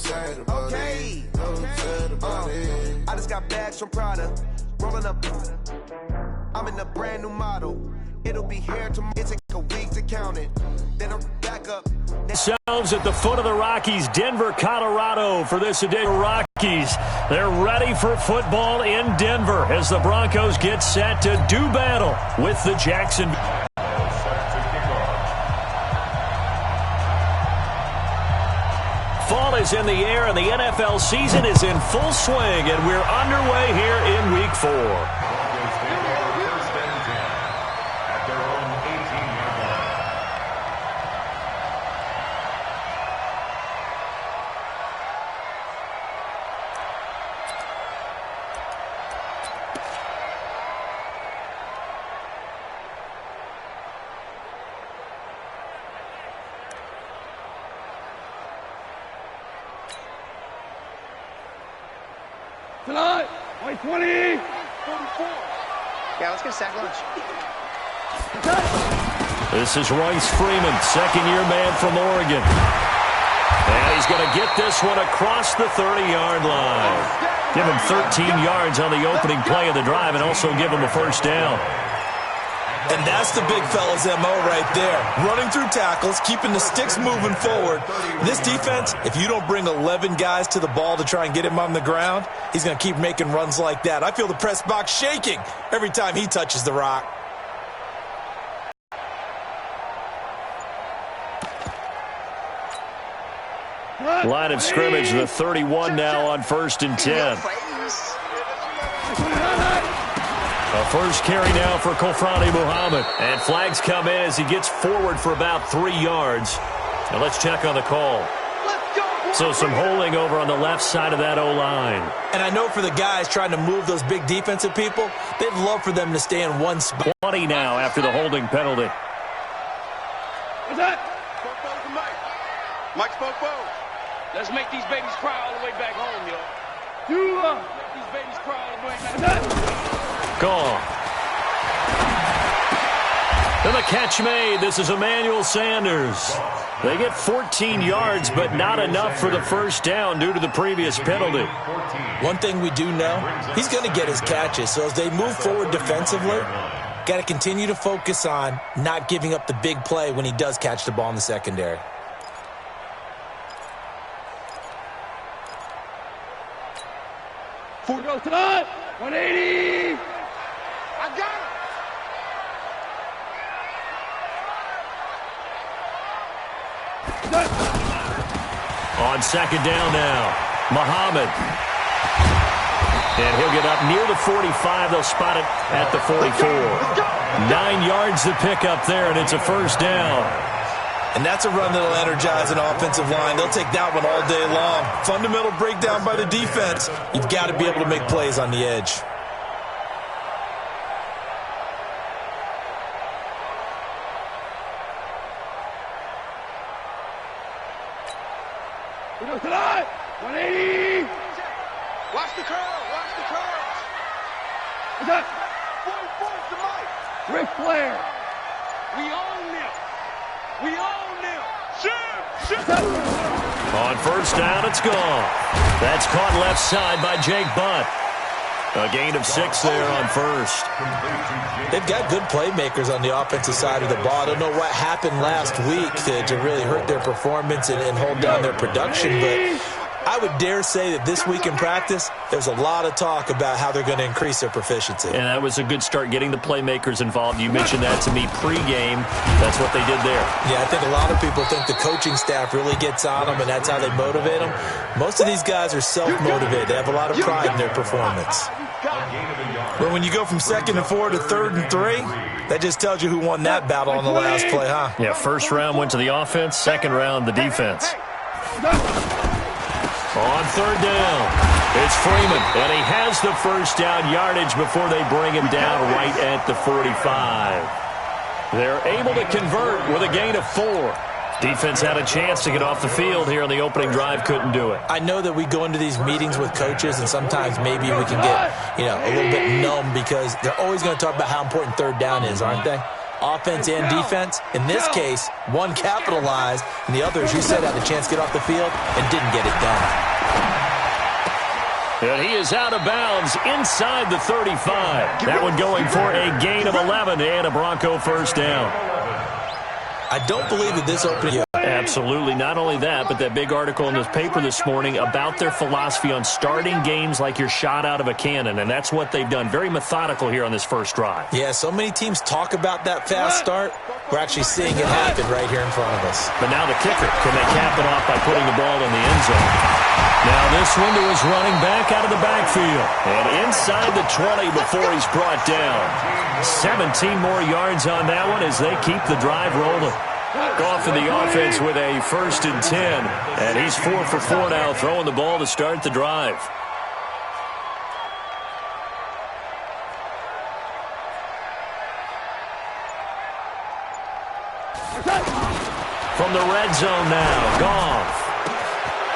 sad about it. No sad about it. I just got bags from Prada. Rolling up. I'm in a brand new model. It'll be here tomorrow. It take a week to count it. Then I'm back up. Themselves at the foot of the Rockies, Denver, Colorado, for this edition of Rockies. They're ready for football in Denver as the Broncos get set to do battle with the Jacksonville. Fall is in the air and the NFL season is in full swing, and we're underway here in Week 4. Tonight, 20, 44. Yeah, let's get a sack lunch. This is Royce Freeman, second-year man from Oregon. And he's going to get this one across the 30-yard line. Give him 13 yards on the opening play of the drive and also give him a first down. And that's the big fella's MO right there. Running through tackles, keeping the sticks moving forward. This defense, if you don't bring 11 guys to the ball to try and get him on the ground, he's going to keep making runs like that. I feel the press box shaking every time he touches the rock. Line of scrimmage, the 31 now on 1st and 10. A first carry now for Kofrani Muhammad. And flags come in as he gets forward for about 3 yards. Now let's check on the call. So some holding over on the left side of that O-line. And I know for the guys trying to move those big defensive people, they'd love for them to stay in one spot. 20 now after the holding penalty. What's that? Mike Spopo. Let's make these babies cry all the way back home, y'all. Make these babies cry all the way back home. Gone. And the catch made. This is Emmanuel Sanders. They get 14 yards, but not enough for the first down due to the previous penalty. One thing we do know, he's going to get his catches. So as they move forward defensively, got to continue to focus on not giving up the big play when he does catch the ball in the secondary. Four goes tonight. 180. I got it. On second down now, Muhammad. And he'll get up near the 45. They'll spot it at the 44. 9 yards to pick up there, and it's a first down. And that's a run that'll energize an offensive line. They'll take that one all day long. Fundamental breakdown by the defense. You've got to be able to make plays on the edge. We go tonight. 180. Watch the curl. Watch the curls. What's that? 44 to Mike. Ric Flair. We own them. We own them. Shoot. On first down, it's gone. That's caught left side by Jake Butt. A gain of 6 there on first. They've got good playmakers on the offensive side of the ball. I don't know what happened last week to really hurt their performance and hold down their production, but I would dare say that this week in practice, there's a lot of talk about how they're going to increase their proficiency. And that was a good start, getting the playmakers involved. You mentioned that to me pregame. That's what they did there. Yeah, I think a lot of people think the coaching staff really gets on them, and that's how they motivate them. Most of these guys are self-motivated. They have a lot of pride in their performance. But when you go from 2nd and 4 to 3rd and 3, that just tells you who won that battle on the last play, huh? Yeah, first round went to the offense, second round the defense. On third down, it's Freeman, and he has the first down yardage before they bring him down right at the 45. They're able to convert with a gain of 4. Defense had a chance to get off the field here on the opening drive, couldn't do it. I know that we go into these meetings with coaches, and sometimes maybe we can get, a little bit numb because they're always going to talk about how important third down is, aren't they? offense and defense. In this case, one capitalized, and the other, as you said, had a chance to get off the field and didn't get it done. And he is out of bounds inside the 35. That one going for a gain of 11 and a Bronco first down. I don't believe that this opening. Absolutely. Not only that, but that big article in the paper this morning about their philosophy on starting games like you're shot out of a cannon, and that's what they've done. Very methodical here on this first drive. Yeah, so many teams talk about that fast start. We're actually seeing it happen right here in front of us. But now the kicker. Can they cap it off by putting the ball in the end zone? Now this window is running back out of the backfield. And inside the 20 before he's brought down. 17 more yards on that one as they keep the drive rolling. Goff in the offense with a 1st and 10. And he's 4 for 4 now, throwing the ball to start the drive. From the red zone now, Goff.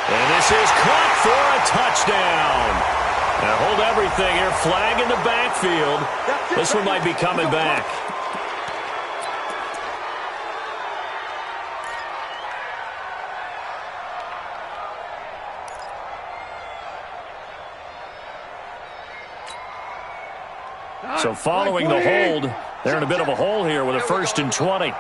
And this is caught for a touchdown. Now hold everything here. Flag in the backfield. This one might be coming back. So following the hold, they're in a bit of a hole here with a 1st and 20.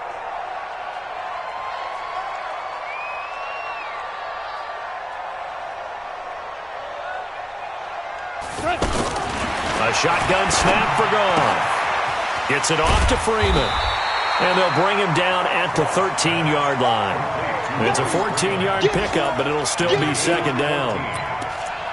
A shotgun snap for Goff. Gets it off to Freeman. And they'll bring him down at the 13-yard line. It's a 14-yard pickup, but it'll still be 2nd down.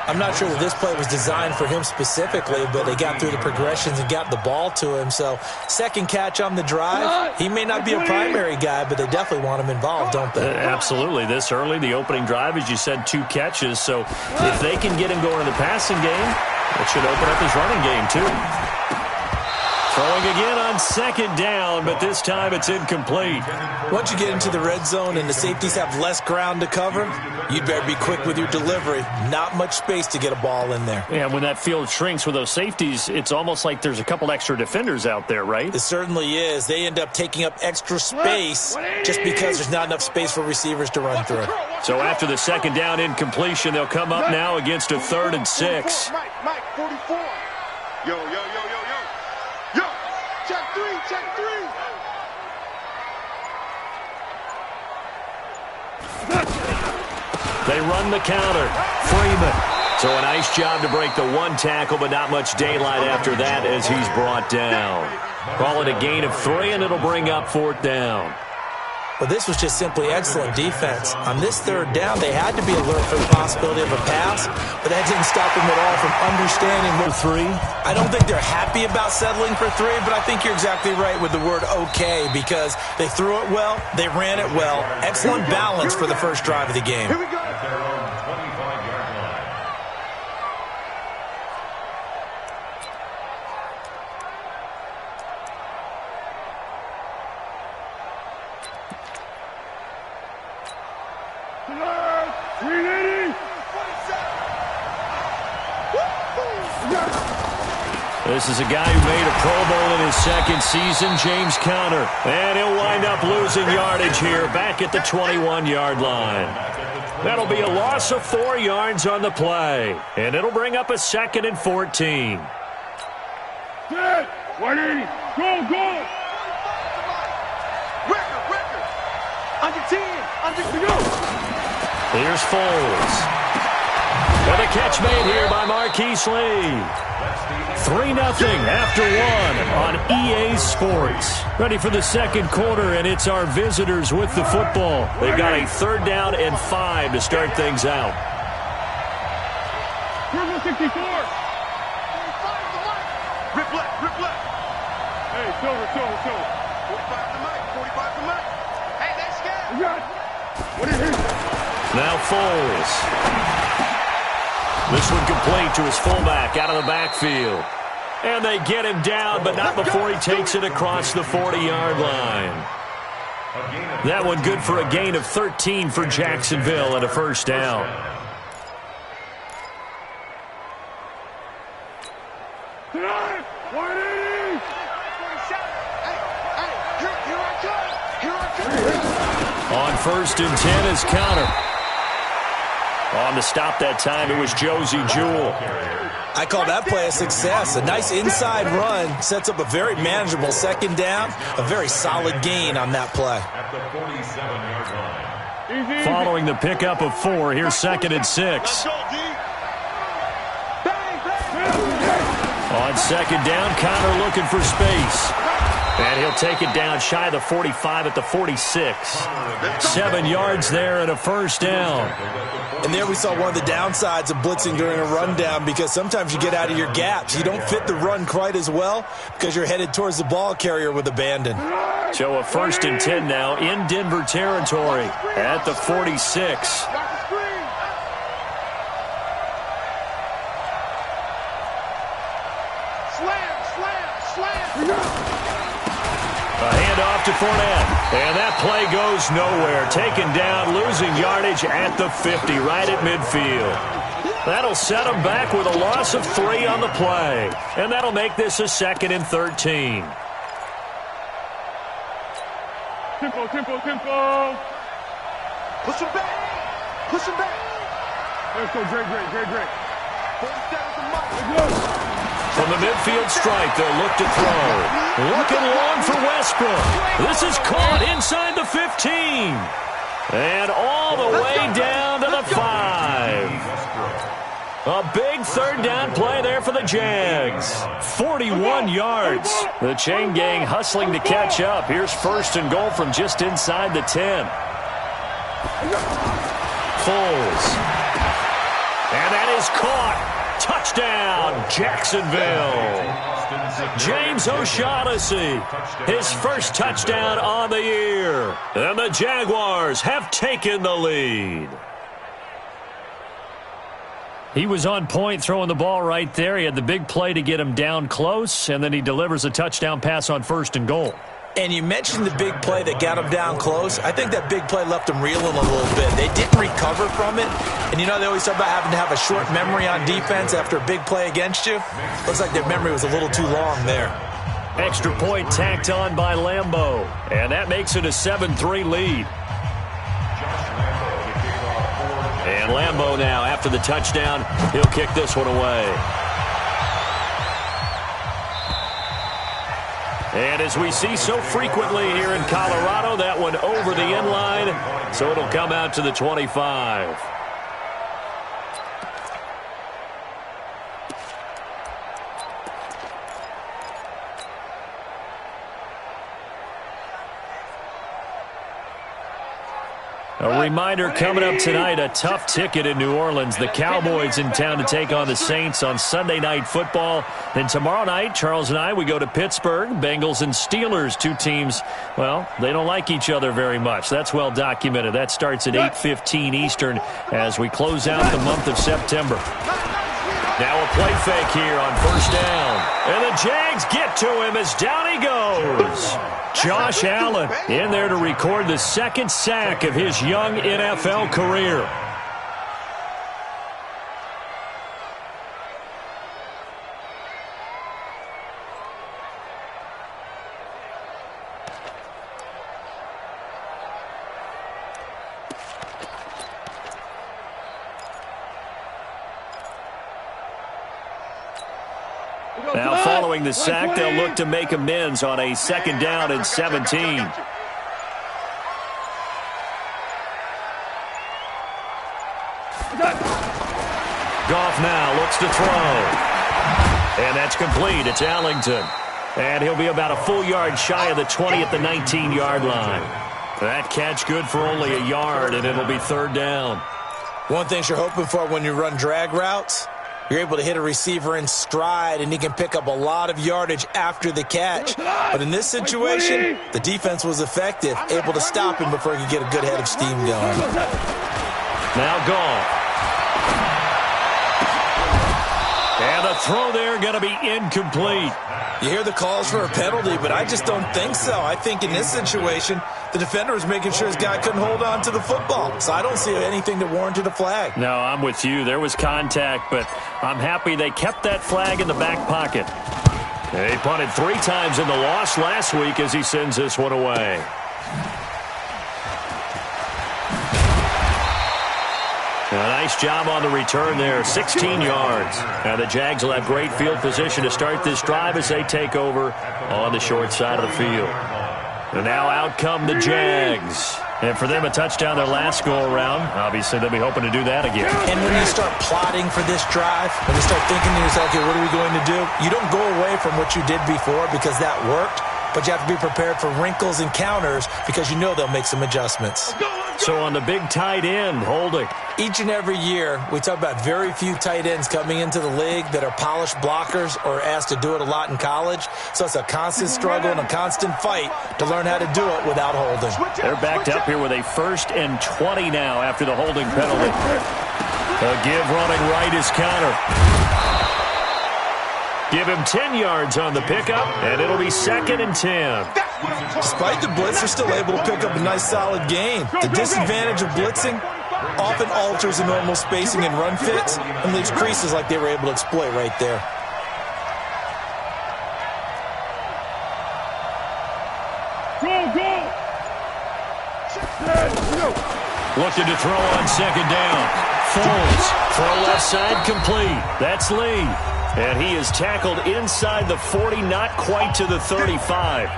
I'm not sure that this play was designed for him specifically, but they got through the progressions and got the ball to him. So, second catch on the drive. He may not be a primary guy, but they definitely want him involved, don't they? Absolutely. This early, the opening drive, as you said, 2 catches. So, if they can get him going in the passing game, it should open up his running game, too. Throwing again on 2nd down, but this time it's incomplete. Once you get into the red zone and the safeties have less ground to cover, you'd better be quick with your delivery. Not much space to get a ball in there. Yeah, when that field shrinks with those safeties, it's almost like there's a couple extra defenders out there, right? It certainly is. They end up taking up extra space just because there's not enough space for receivers to run through. So after the 2nd down incompletion, they'll come up now against a 3rd and 6. Mike, 44. Yo. Check three. They run the counter. Freeman. So a nice job to break the 1 tackle, but not much daylight after that as he's brought down. Call it a gain of 3, and it'll bring up 4th down. But this was just simply excellent defense. On this 3rd down, they had to be alert for the possibility of a pass, but that didn't stop them at all from understanding what 3. I don't think they're happy about settling for 3, but I think you're exactly right with the word okay, because they threw it well, they ran it well. Excellent balance for the first drive of the game. Here we go. This is a guy who made a Pro Bowl in his 2nd season, James Conner. And he'll wind up losing yardage here back at the 21-yard line. That'll be a loss of 4 yards on the play. And it'll bring up a 2nd and 14. Dead. 180. Go. Record. Under 10. Go. Here's Foles. And a catch made here by Marquise Lee. 3-0 after 1 on EA Sports. Ready for the 2nd quarter, and it's our visitors with the football. They've got a 3rd down and 5 to start things out. Turbo 64. Rip left. Hey, silver. 45 to Mike. Hey, that's scared. You got it. What is it? Now Foles. This one complete to his fullback out of the backfield. And they get him down, but not before he takes it across the 40-yard line. That one good for a gain of 13 for Jacksonville and a 1st down. Hey, 1st and 10 is counter. On the stop that time, it was Josie Jewell. I call that play a success. A nice inside run sets up a very manageable 2nd down. A very solid gain on that play. Following the pickup of 4, here's 2nd and 6. On 2nd down, Connor looking for space. And he'll take it down shy of the 45 at the 46. 7 yards there and a 1st down. And there we saw one of the downsides of blitzing during a rundown, because sometimes you get out of your gaps. You don't fit the run quite as well because you're headed towards the ball carrier with abandon. So a 1st and 10 now in Denver territory at the 46. A handoff to Fournette. And that play goes nowhere. Taken down, losing yardage at the 50, right at midfield. That'll set them back with a loss of 3 on the play. And that'll make this a 2nd and 13. Tempo, tempo, tempo. Push him back. Push him back. Let's go, Drake. 47 to Mike. From the midfield stripe, they'll look to throw. Looking long for Westbrook. This is caught inside the 15. And all the way down to the 5. A big 3rd down play there for the Jags. 41 yards. The chain gang hustling to catch up. Here's 1st and goal from just inside the 10. Foles. And that is caught. Touchdown, Jacksonville. James O'Shaughnessy, his 1st touchdown on the year. And the Jaguars have taken the lead. He was on point throwing the ball right there. He had the big play to get him down close, and then he delivers a touchdown pass on 1st and goal. And you mentioned the big play that got him down close. I think that big play left him reeling a little bit. They didn't recover from it. And, you know, they always talk about having to have a short memory on defense after a big play against you. Looks like their memory was a little too long there. Extra point tacked on by Lambeau. And that makes it a 7-3 lead. And Lambeau now, after the touchdown, he'll kick this one away. And as we see so frequently here in Colorado, that one over the end line, so it'll come out to the 25. A reminder coming up tonight, a tough ticket in New Orleans. The Cowboys in town to take on the Saints on Sunday Night Football. Then tomorrow night, Charles and I, we go to Pittsburgh. Bengals and Steelers, 2 teams, well, they don't like each other very much. That's well documented. That starts at 8:15 Eastern as we close out the month of September. Now a play fake here on 1st down. And the Jags get to him as down he goes. Josh Allen in there to record the 2nd sack of his young NFL career. Now following the sack, they'll look to make amends on a 2nd down and 17. Goff now looks to throw. And that's complete. It's Allington. And he'll be about a full yard shy of the 20 at the 19-yard line. That catch good for only a yard, and it'll be 3rd down. One thing you're hoping for when you run drag routes, you're able to hit a receiver in stride, and he can pick up a lot of yardage after the catch. But in this situation, the defense was effective, able to stop him before he could get a good head of steam going. Now Goff. And the throw there going to be incomplete. You hear the calls for a penalty, but I just don't think so. I think in this situation, the defender was making sure his guy couldn't hold on to the football. So I don't see anything that warranted a flag. No, I'm with you. There was contact, but I'm happy they kept that flag in the back pocket. He punted 3 times in the loss last week as he sends this one away. A nice job on the return there, 16 yards. Now the Jags will have great field position to start this drive as they take over on the short side of the field. And now out come the Jags. And for them, a touchdown their last go-around. Obviously, they'll be hoping to do that again. And when you start plotting for this drive, when you start thinking to yourself, okay, what are we going to do? You don't go away from what you did before because that worked, but you have to be prepared for wrinkles and counters because you know they'll make some adjustments. So on the big tight end, Holding. Each and every year, we talk about very few tight ends coming into the league that are polished blockers or asked to do it a lot in college. So it's a constant struggle and a constant fight to learn how to do it without holding. They're backed up here with a 1st and 20 now after the holding penalty. A give running right is Connor. Give him 10 yards on the pickup, and it'll be 2nd and 10. Despite the blitz, they're still able to pick up a nice solid gain. The disadvantage of blitzing often alters the normal spacing and run fits and leaves creases like they were able to exploit right there. Looking to throw on 2nd down. Foles, throw left side complete. That's Lee. And he is tackled inside the 40, not quite to the 35.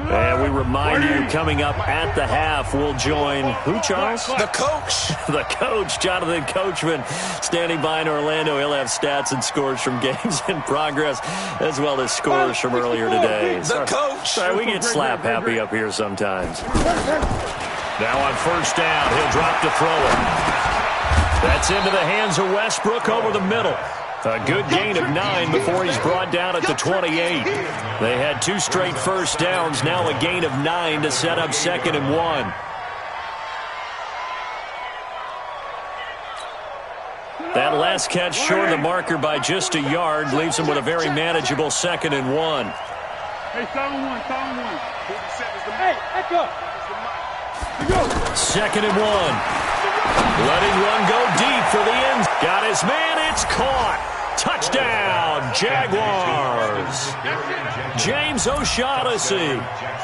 And we remind you, coming up at the half, we'll join who, Charles? The coach. The coach, Jonathan Coachman, standing by in Orlando. He'll have stats and scores from games in progress, as well as scores from earlier today. The coach. Sorry, we get slap happy up here sometimes. Now on 1st down, he'll drop to throw it. That's into the hands of Westbrook over the middle. A good gain of 9 before he's brought down at the 28. They had 2 straight 1st downs, now a gain of 9 to set up 2nd and 1. That last catch short of the marker by just a yard leaves him with a very manageable 2nd and 1. Hey, 7-1, 7-1. Hey, back up. 2nd and 1. Letting one go deep for the end. Got his man, it's caught. Touchdown, Jaguars. James O'Shaughnessy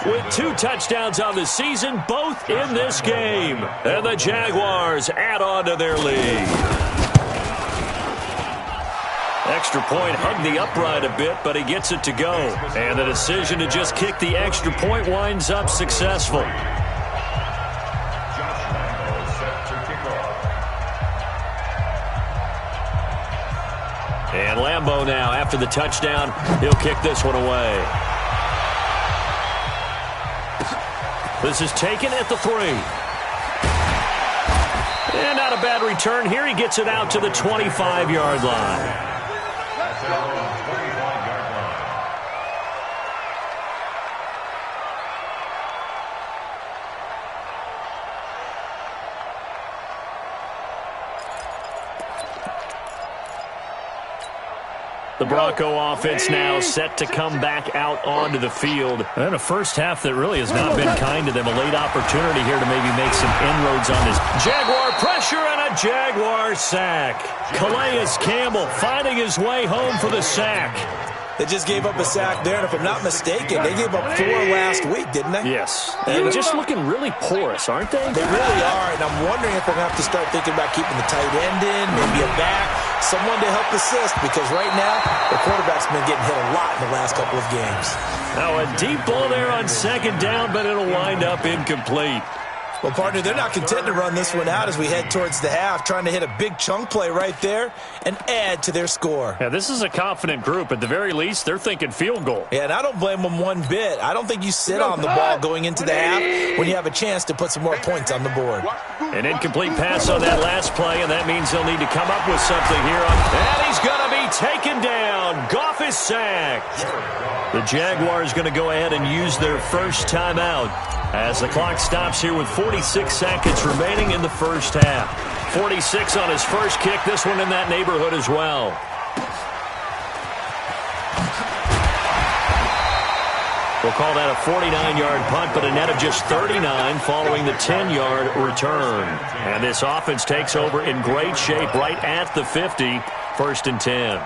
with 2 touchdowns on the season, both in this game. And the Jaguars add on to their lead. Extra point hugged the upright a bit, but he gets it to go. And the decision to just kick the extra point winds up successful. And Lambeau now, after the touchdown, he'll kick this one away. This is taken at the 3. And not a bad return here. He gets it out to the 25-yard line. The Bronco offense now set to come back out onto the field. And a first half that really has not been kind to them. A late opportunity here to maybe make some inroads on this. Jaguar pressure and a Jaguar sack. Calais Campbell finding his way home for the sack. They just gave up a sack there, and if I'm not mistaken, they gave up 4 last week, didn't they? Yes. And just looking really porous, aren't they? They really are, and I'm wondering if they're going to have to start thinking about keeping the tight end in, maybe a back, someone to help assist, because right now, the quarterback's been getting hit a lot in the last couple of games. Now a deep ball there on 2nd down, but it'll wind up incomplete. Well, partner, they're not content to run this one out as we head towards the half, trying to hit a big chunk play right there and add to their score. Yeah, this is a confident group. At the very least, they're thinking field goal. Yeah, and I don't blame them one bit. I don't think you sit on the ball going into the half when you have a chance to put some more points on the board. An incomplete pass on that last play, and that means they'll need to come up with something here. And he's going to be taken down. Goff is sacked. The Jaguars going to go ahead and use their first timeout as the clock stops here with 46 seconds remaining in the first half. 46 on his first kick. This one in that neighborhood as well. We'll call that a 49-yard punt, but a net of just 39 following the 10-yard return. And this offense takes over in great shape right at the 50, 1st and 10.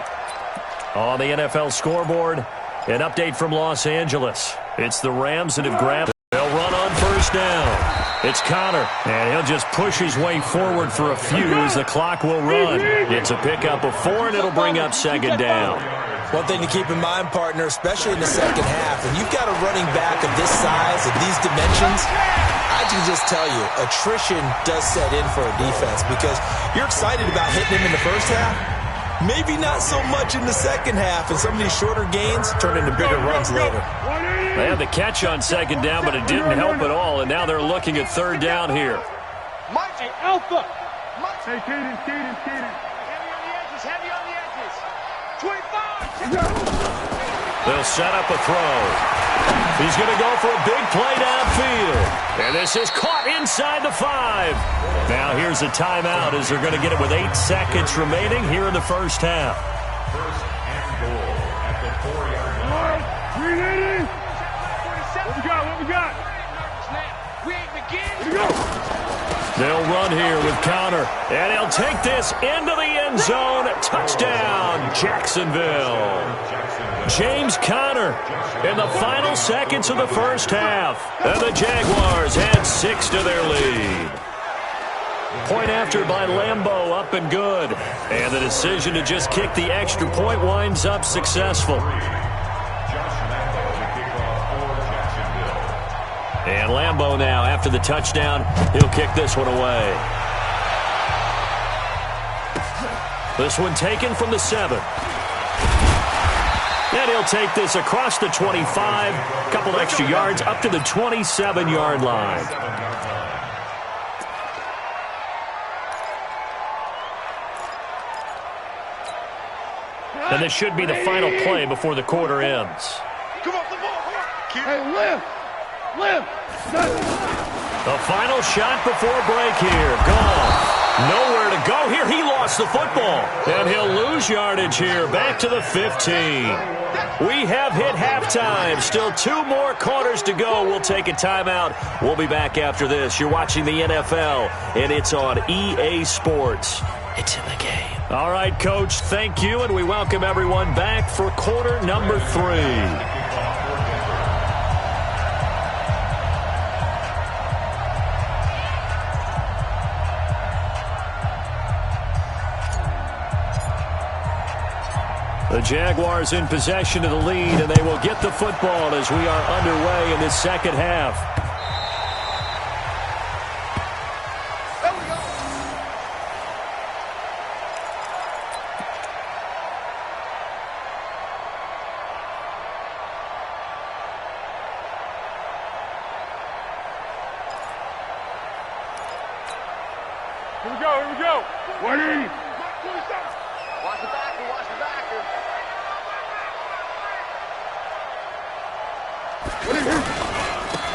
On the NFL scoreboard, an update from Los Angeles. It's the Rams that have grabbed. They'll run on first down. It's Connor, and he'll just push his way forward for a few as the clock will run. It's a pickup of 4, and it'll bring up second down. One thing to keep in mind, partner, especially in the second half, when you've got a running back of this size, of these dimensions, I can just tell you, attrition does set in for a defense because you're excited about hitting him in the first half. Maybe not so much in the second half, and some of these shorter gains turn into bigger runs later. They had the catch on second down, but it didn't help at all, and now they're looking at third down here. Hey, Alpha. Hey, Kaden. Heavy on the edges. 25. They'll set up a throw. He's going to go for a big play downfield. And this is caught inside the 5. Now here's a timeout as they're going to get it with 8 seconds remaining here in the first half. First and goal at the 4-yard line. What we got? We ain't begin. Here we go. They'll run here with Connor. And he'll take this into the end zone. Touchdown, Jacksonville. James Conner in the final seconds of the first half. And the Jaguars add 6 to their lead. Point after by Lambeau, up and good. And the decision to just kick the extra point winds up successful. And Lambeau now, after the touchdown, he'll kick this one away. This one taken from the 7. And he'll take this across the 25, a couple extra yards up to the 27-yard line. And this should be the final play before the quarter ends. Come on. Hey, lift. The final shot before break here. Gone. Nowhere to go here. He lost the football. And he'll lose yardage here. Back to the 15. We have hit halftime. Still 2 more quarters to go. We'll take a timeout. We'll be back after this. You're watching the NFL, and it's on EA Sports. It's in the game. All right, Coach, thank you, and we welcome everyone back for quarter number 3. The Jaguars in possession of the lead, and they will get the football as we are underway in this second half. Here we go. 180. Watch the backer.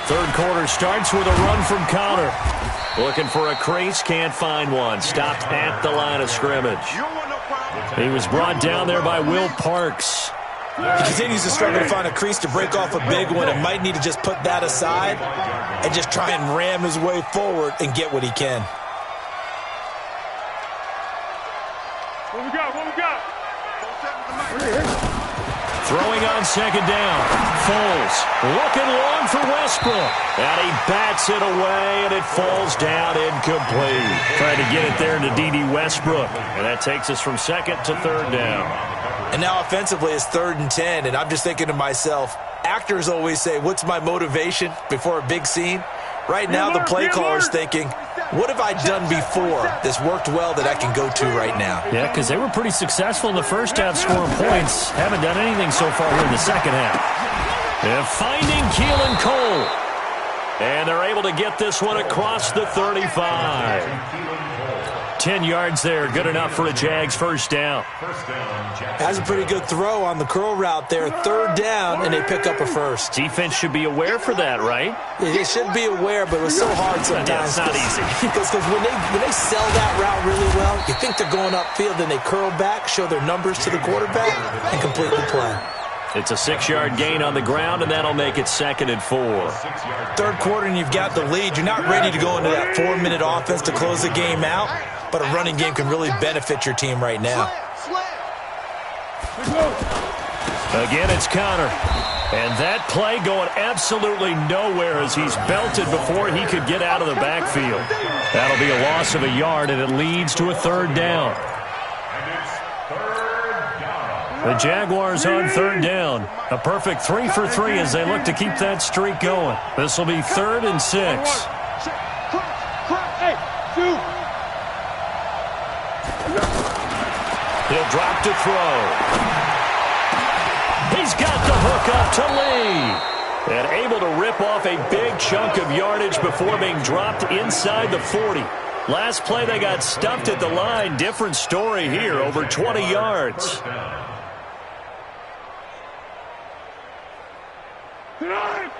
Third quarter starts with a run from Connor. Looking for a crease, can't find one. Stopped at the line of scrimmage. He was brought down there by Will Parks. He continues to struggle to find a crease to break off a big one and might need to just put that aside and just try and ram his way forward and get what he can. What we got? Throwing on second down. Foles looking long for Westbrook. And he bats it away, and it falls down incomplete. Trying to get it there to D.D. Westbrook. And that takes us from second to third down. And now offensively it's 3rd and 10, and I'm just thinking to myself, actors always say, what's my motivation before a big scene? Right now the play caller's thinking, what have I done before that's worked well that I can go to right now? Yeah, because they were pretty successful in the first half scoring points. Haven't done anything so far here in the second half. They're finding Keelan Cole. And they're able to get this one across the 35. 10 yards there, good enough for a Jags first down. Has a pretty good throw on the curl route there. 3rd down, and they pick up a first. Defense should be aware for that, right? They should be aware, but it was so hard sometimes. Yeah, it's not easy. Because when they sell that route really well, you think they're going upfield, then they curl back, show their numbers to the quarterback, and complete the play. It's a 6-yard gain on the ground, and that'll make it 2nd and 4. 3rd quarter, and you've got the lead. You're not ready to go into that 4-minute offense to close the game out, but a running game can really benefit your team right now. Again, it's Connor. And that play going absolutely nowhere as he's belted before he could get out of the backfield. That'll be a loss of a yard, and it leads to a third down. The Jaguars on third down. A perfect 3 for 3 as they look to keep that streak going. This will be 3rd and 6. He'll drop to throw. He's got the hook up to Lee. And able to rip off a big chunk of yardage before being dropped inside the 40. Last play they got stumped at the line. Different story here, over 20 yards.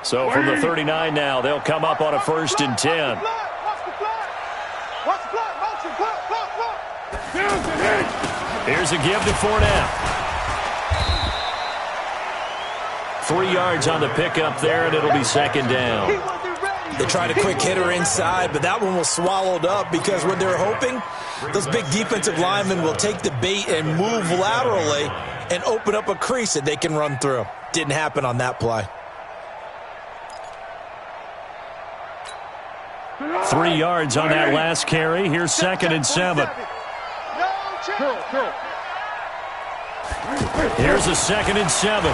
So from the 39 now, they'll come up on a 1st and 10. Here's a give to Fournette. 3 yards on the pickup there, and it'll be 2nd down. They tried a quick hitter inside, but that one was swallowed up because what they're hoping, those big defensive linemen will take the bait and move laterally and open up a crease that they can run through. Didn't happen on that play. 3 yards on that last carry. Here's 2nd and 7. Here's a 2nd and 7.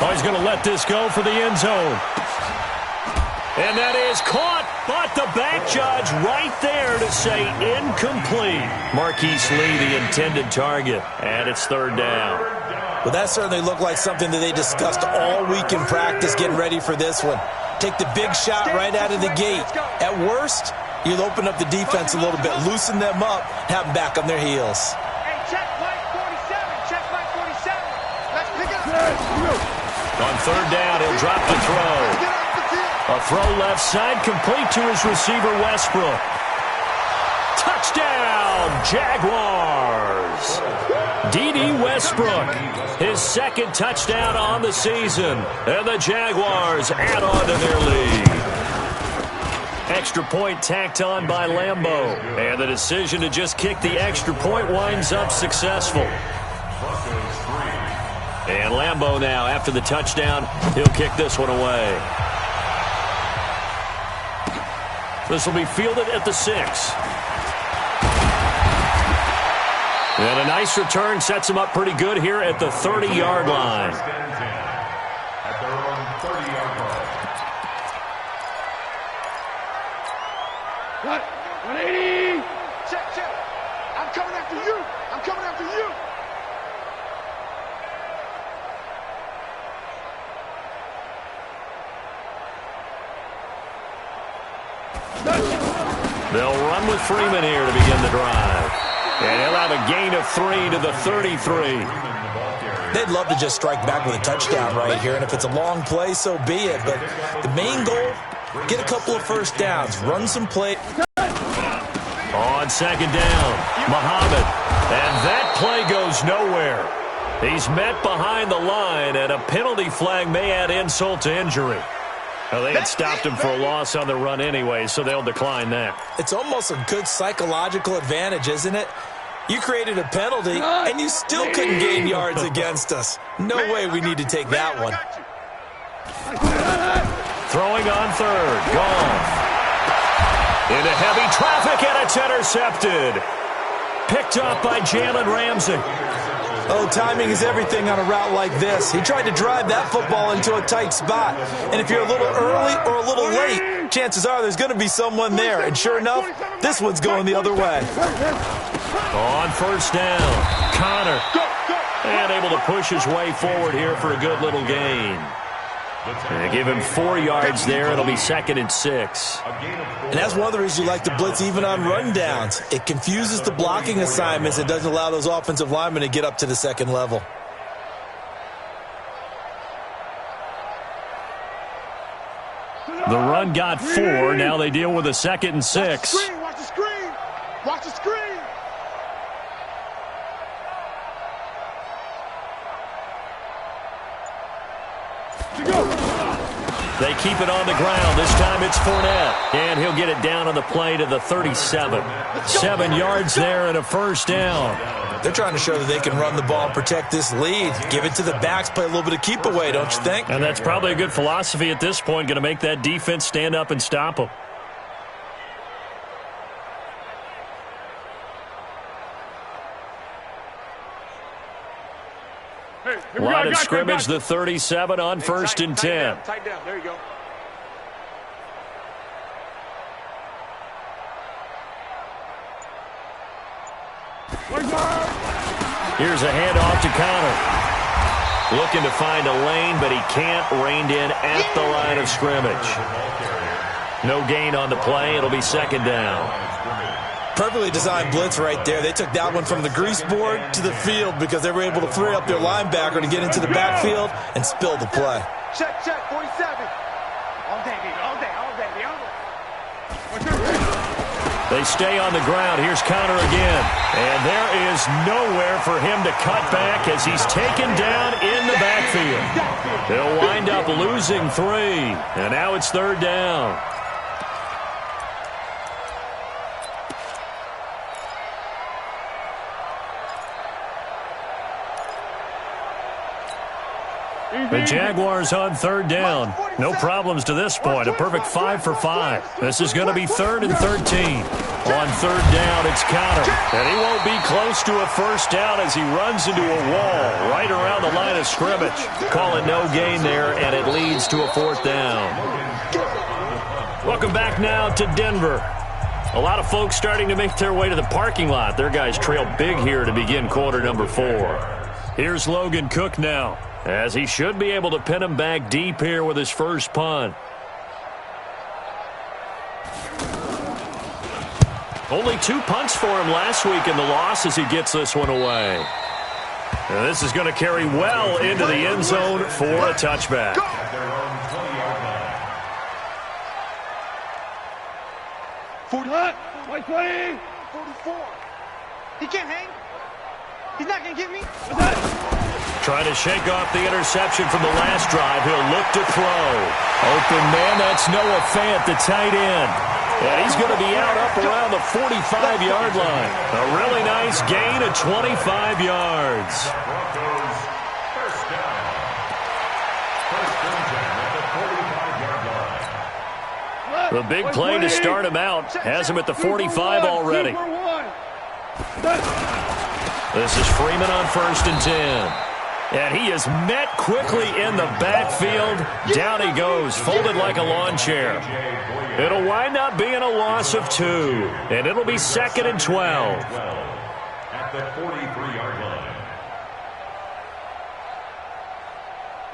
Oh, he's going to let this go for the end zone. And that is caught, but the back judge right there to say incomplete. Marquise Lee, the intended target, and it's 3rd down. Well, that certainly looked like something that they discussed all week in practice getting ready for this one. Take the big shot right out of the gate. At worst, you'll open up the defense a little bit, loosen them up, have them back on their heels. Hey, check Mike 47. Check Mike 47. Let's pick it up. On 3rd down, he'll drop the throw. A throw left side, complete to his receiver, Westbrook. Touchdown, Jaguars! D.D. Westbrook, his 2nd touchdown on the season. And the Jaguars add on to their lead. Extra point tacked on by Lambeau. And the decision to just kick the extra point winds up successful. And Lambeau now, after the touchdown, he'll kick this one away. This will be fielded at the 6. And a nice return sets him up pretty good here at the 30-yard line. At their own 30-yard line. 180. Check. I'm coming after you. I'm coming after you. They'll run with Freeman here to begin the drive. And he'll have a gain of 3 to the 33. They'd love to just strike back with a touchdown right here, and if it's a long play, so be it. But the main goal, get a couple of first downs, run some play. On 2nd down, Muhammad. And that play goes nowhere. He's met behind the line, and a penalty flag may add insult to injury. Well, they had stopped him for a loss on the run anyway, so they'll decline that. It's almost a good psychological advantage, isn't it? You created a penalty, and you still couldn't gain yards against us. No way we need to take that one. Throwing on 3rd, Goff. Into heavy traffic, and it's intercepted. Picked up by Jalen Ramsey. Oh, timing is everything on a route like this. He tried to drive that football into a tight spot. And if you're a little early or a little late, chances are there's going to be someone there. And sure enough, this one's going the other way. On 1st down, Connor. And able to push his way forward here for a good little gain. And give him 4 yards there. It'll be 2nd and 6. And that's one of the reasons you like to blitz even on rundowns. It confuses the blocking assignments. It doesn't allow those offensive linemen to get up to the 2nd level. The run got 4. Now they deal with a 2nd and 6. Watch the screen. Watch the screen. They keep it on the ground. This time it's Fournette. And he'll get it down on the play to the 37. 7 yards there and a first down. They're trying to show that they can run the ball and protect this lead. Give it to the backs, play a little bit of keep away, don't you think? And that's probably a good philosophy at this point, going to make that defense stand up and stop them. Line of scrimmage, the 37 on first and 10. Tight down. There you go. Here's a handoff to Connor. Looking to find a lane, but he can't. Reined in at the line of scrimmage. No gain on the play. It'll be second down. Perfectly designed blitz right there. They took that one from the grease board to the field because they were able to free up their linebacker to get into the backfield and spill the play. Check, 47. All day, baby, all day, all day, They stay on the ground. Here's Connor again. And there is nowhere for him to cut back as he's taken down in the backfield. They'll wind up losing 3. And now it's third down. The Jaguars on third down. No problems to this point. A perfect 5 for 5. This is going to be 3rd and 13. On third down, it's Connor. And he won't be close to a first down as he runs into a wall right around the line of scrimmage. Call it no gain there, and it leads to a 4th down. Welcome back now to Denver. A lot of folks starting to make their way to the parking lot. Their guys trail big here to begin quarter number 4. Here's Logan Cook now, as he should be able to pin him back deep here with his first punt. Only 2 punts for him last week in the loss as he gets this one away. And this is going to carry well into the end zone for a touchback. White 20. 44. He can't hang. He's not going to get me. Trying to shake off the interception from the last drive. He'll look to throw. Open man, that's Noah Fant, the tight end. And he's going to be out up around the 45-yard line. A really nice gain of 25 yards. First down. First and 10 at the 45-yard line. The big play to start him out has him at the 45 already. This is Freeman on first and 10. And he is met quickly in the backfield. Down he goes, folded like a lawn chair. It'll wind up being a loss of 2. And it'll be 2nd and 12. At the 43-yard line.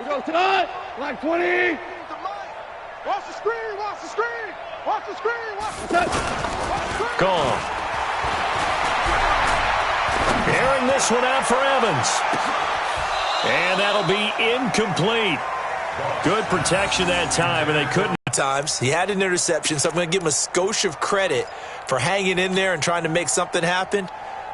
We go tonight. Black 20. Watch the screen, watch the screen. Watch the screen, watch the screen. Gone. Airing this one out for Evans. And that'll be incomplete. Good protection that time, and they couldn't. Times he had an interception, so I'm going to give him a skosh of credit for hanging in there and trying to make something happen,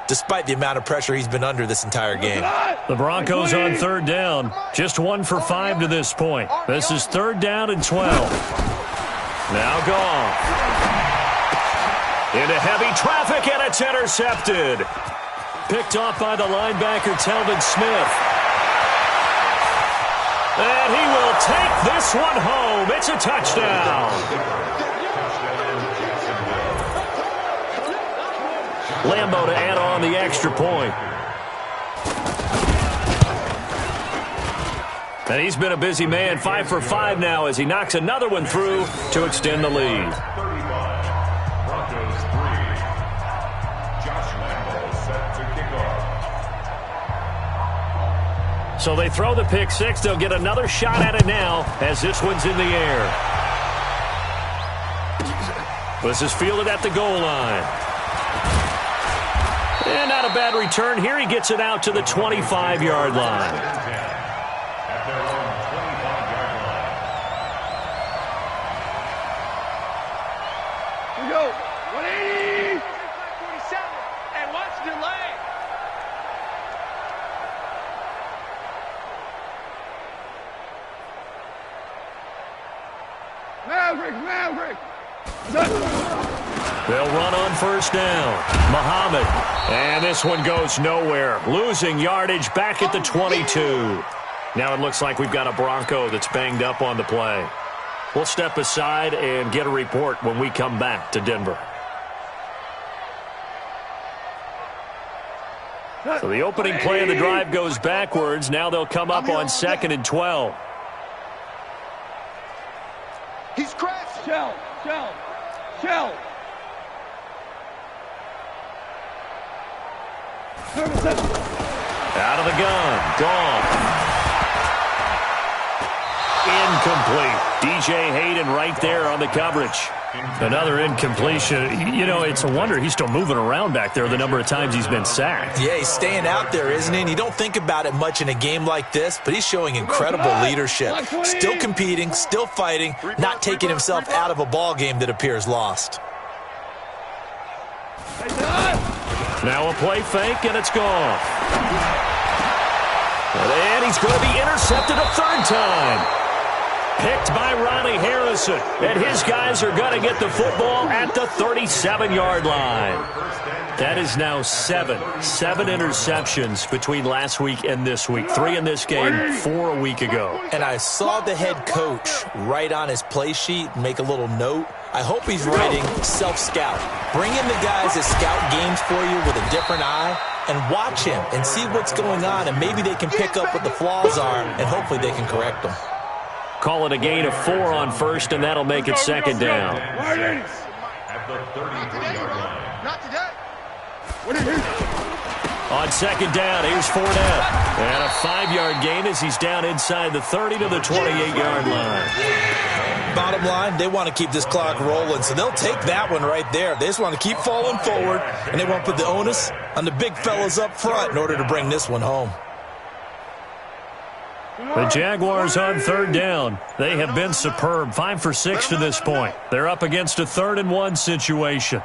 despite the amount of pressure he's been under this entire game. The Broncos on third down. Just 1 for 5 to this point. This is 3rd down and 12. Now gone. Into heavy traffic, and it's intercepted. Picked off by the linebacker, Telvin Smith. And he will take this one home. It's a touchdown. Lambo to add on the extra point. And he's been a busy man, 5 for 5 now as he knocks another one through to extend the lead. 35. Broncos 3. Josh Lambo set to kick off. So they throw the pick 6. They'll get another shot at it now as this one's in the air. This is fielded at the goal line. And not a bad return here. He gets it out to the 25-yard line. At their own 25-yard line. We go. 180. 47. And watch the delay. They'll run on first down. Muhammad. And this one goes nowhere. Losing yardage back at the 22. Now it looks like we've got a Bronco that's banged up on the play. We'll step aside and get a report when we come back to Denver. So the opening play of the drive goes backwards. Now they'll come up on 2nd and 12. He's crashed. Shell. Out of the gun. Gone. Incomplete. DJ Hayden right there on the coverage. Another incompletion. You know, it's a wonder he's still moving around back there the number of times he's been sacked. Yeah, he's staying out there, isn't he? And you don't think about it much in a game like this, but he's showing incredible leadership. Still competing, still fighting, not taking himself out of a ball game that appears lost. Now a play fake, and it's gone. And he's going to be intercepted a third time. Picked by Ronnie Harrison. And his guys are going to get the football at the 37-yard line. That is now 7 interceptions between last week and this week. 3 in this game, 4 a week ago. And I saw the head coach write on his play sheet, make a little note. I hope he's writing self-scout. Bring in the guys that scout games for you with a different eye and watch him and see what's going on, and maybe they can pick up what the flaws are, and hopefully they can correct them. Call it a gain of 4 on first, and that'll make it 2nd down. At the 33-yard line. Not today. On 2nd down, here's Fournette. And a 5-yard gain as he's down inside the 30 to the 28-yard line. Bottom line, they want to keep this clock rolling, so they'll take that one right there. They just want to keep falling forward, and they want to put the onus on the big fellas up front in order to bring this one home. The Jaguars on 3rd down. They have been superb. 5 for 6 to this point. They're up against a 3rd and 1 situation.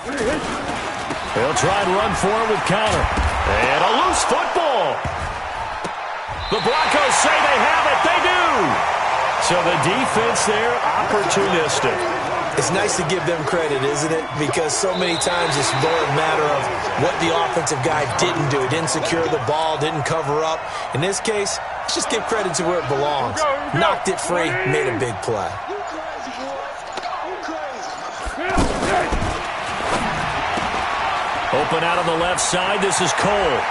They'll try and run for it with Connor. And a loose football. The Broncos say they have it. They do. So the defense there, opportunistic. It's nice to give them credit, isn't it? Because so many times it's more a matter of what the offensive guy didn't do. He didn't secure the ball, didn't cover up. In this case, let's just give credit to where it belongs. Knocked it free, made a big play. Open out on the left side, this is Cole.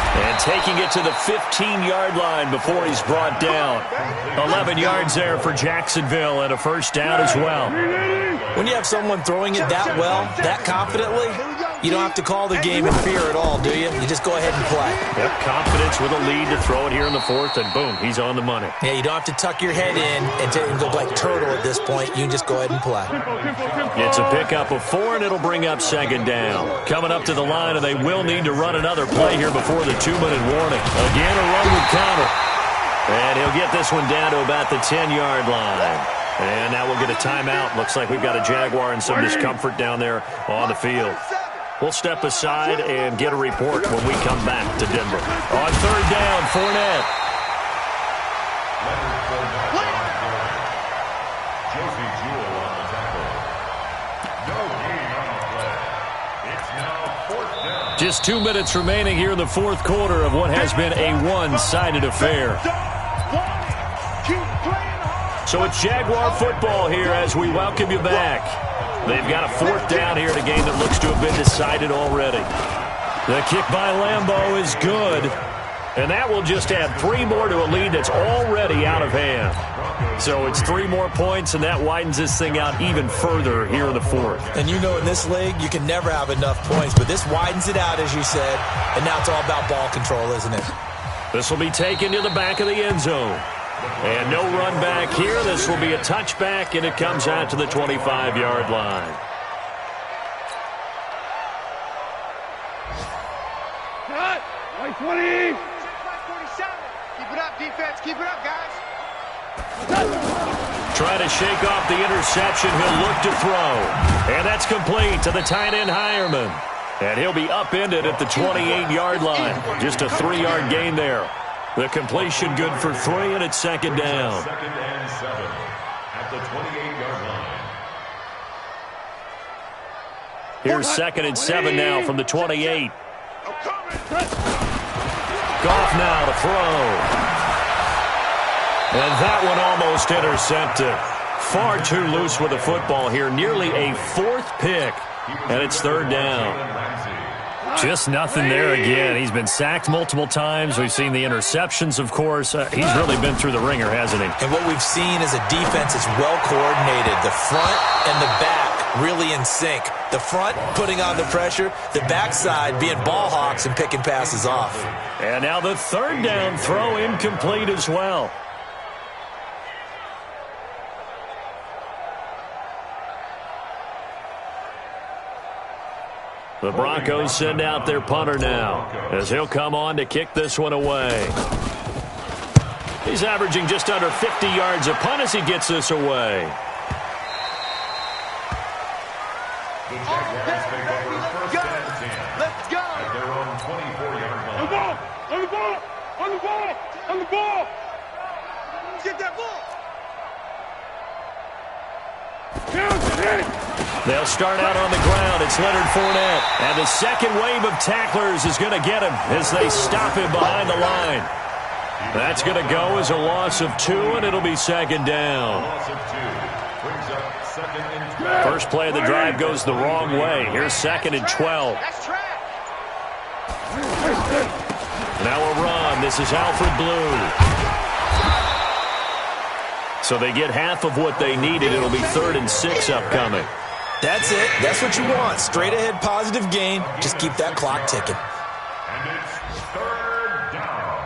And taking it to the 15-yard line before he's brought down. 11 yards there for Jacksonville and a first down as well. When you have someone throwing it that well, that confidently, you don't have to call the game in fear at all, do you? You just go ahead and play. Yep, confidence with a lead to throw it here in the 4th, and boom, he's on the money. Yeah, you don't have to tuck your head in and go like turtle at this point. You can just go ahead and play. It's a pickup of 4, and it'll bring up 2nd down. Coming up to the line, and they will need to run another play here before the 2-minute warning. Again, a run with Connor. And he'll get this one down to about the 10-yard line. And now we'll get a timeout. Looks like we've got a Jaguar and some discomfort down there on the field. We'll step aside and get a report when we come back to Denver. On 3rd down, Fournette. Josie Jewell on the tackle. No gain on the play. It's now 4th down. Just 2 minutes remaining here in the 4th quarter of what has been a one-sided affair. So it's Jaguar football here as we welcome you back. They've got a 4th down here in a game that looks to have been decided already. The kick by Lambeau is good. And that will just add 3 more to a lead that's already out of hand. So it's 3 more points, and that widens this thing out even further here in the 4th. And you know in this league, you can never have enough points. But this widens it out, as you said. And now it's all about ball control, isn't it? This will be taken to the back of the end zone. And no run back here. This will be a touchback, and it comes out to the 25-yard line. Cut! Right 20! 47. Keep it up, defense. Keep it up, guys. Trying to shake off the interception. He'll look to throw. And that's complete to the tight end, Hireman. And he'll be upended at the 28-yard line. Just a 3-yard gain there. The completion good for 3, and it's second down. Second and 7 at the 28-yard line. Here's second and 7 now from the 28. Goff now to throw. And that one almost intercepted. Far too loose with the football here. Nearly a 4th pick. And it's third down. Just nothing there again. He's been sacked multiple times. We've seen the interceptions, of course. He's really been through the ringer, hasn't he? And what we've seen is a defense that's well coordinated. The front and the back really in sync. The front putting on the pressure. The backside being ball hawks and picking passes off. And now the third down throw incomplete as well. The Broncos send out their punter now as he'll come on to kick this one away. He's averaging just under 50 yards a punt as he gets this away. The Jaguars take over first and 10. Let's go. At their own 24-yard line. On the ball! On the ball! On the ball! On the ball! Get that ball! Count it! They'll start out on the ground. It's Leonard Fournette. And the second wave of tacklers is going to get him as they stop him behind the line. That's going to go as a loss of 2, and it'll be second down. Loss of 2 brings up second and 12. First play of the drive goes the wrong way. Here's second and 12. That's track! Now a run. This is Alfred Blue. So they get half of what they needed. It'll be 3rd and 6 upcoming. That's it. That's what you want. Straight ahead positive gain. Just keep that clock ticking. And it's third down.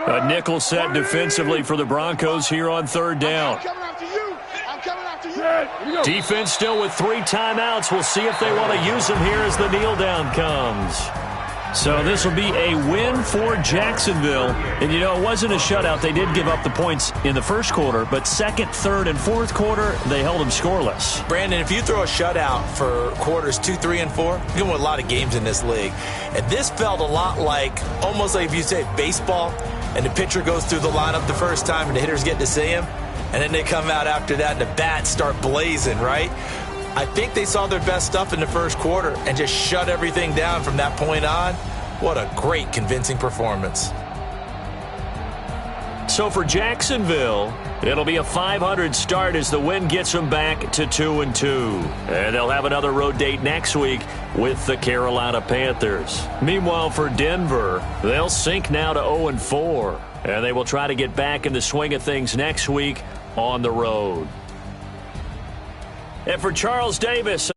A nickel set defensively for the Broncos here on third down. I'm coming after you! I'm coming after you! Defense still with 3 timeouts. We'll see if they want to use them here as the kneel down comes. So this will be a win for Jacksonville. And, you know, it wasn't a shutout. They did give up the points in the first quarter, but second, third, and fourth quarter, they held them scoreless. Brandon, if you throw a shutout for quarters 2, 3, and 4, you're going to win a lot of games in this league. And this felt a lot like, almost like if you say baseball, and the pitcher goes through the lineup the first time and the hitters get to see him, and then they come out after that and the bats start blazing, right? I think they saw their best stuff in the first quarter and just shut everything down from that point on. What a great, convincing performance. So for Jacksonville, it'll be a 500 start as the win gets them back to 2-2. And they'll have another road date next week with the Carolina Panthers. Meanwhile, for Denver, they'll sink now to 0-4. And they will try to get back in the swing of things next week on the road. And for Charles Davis...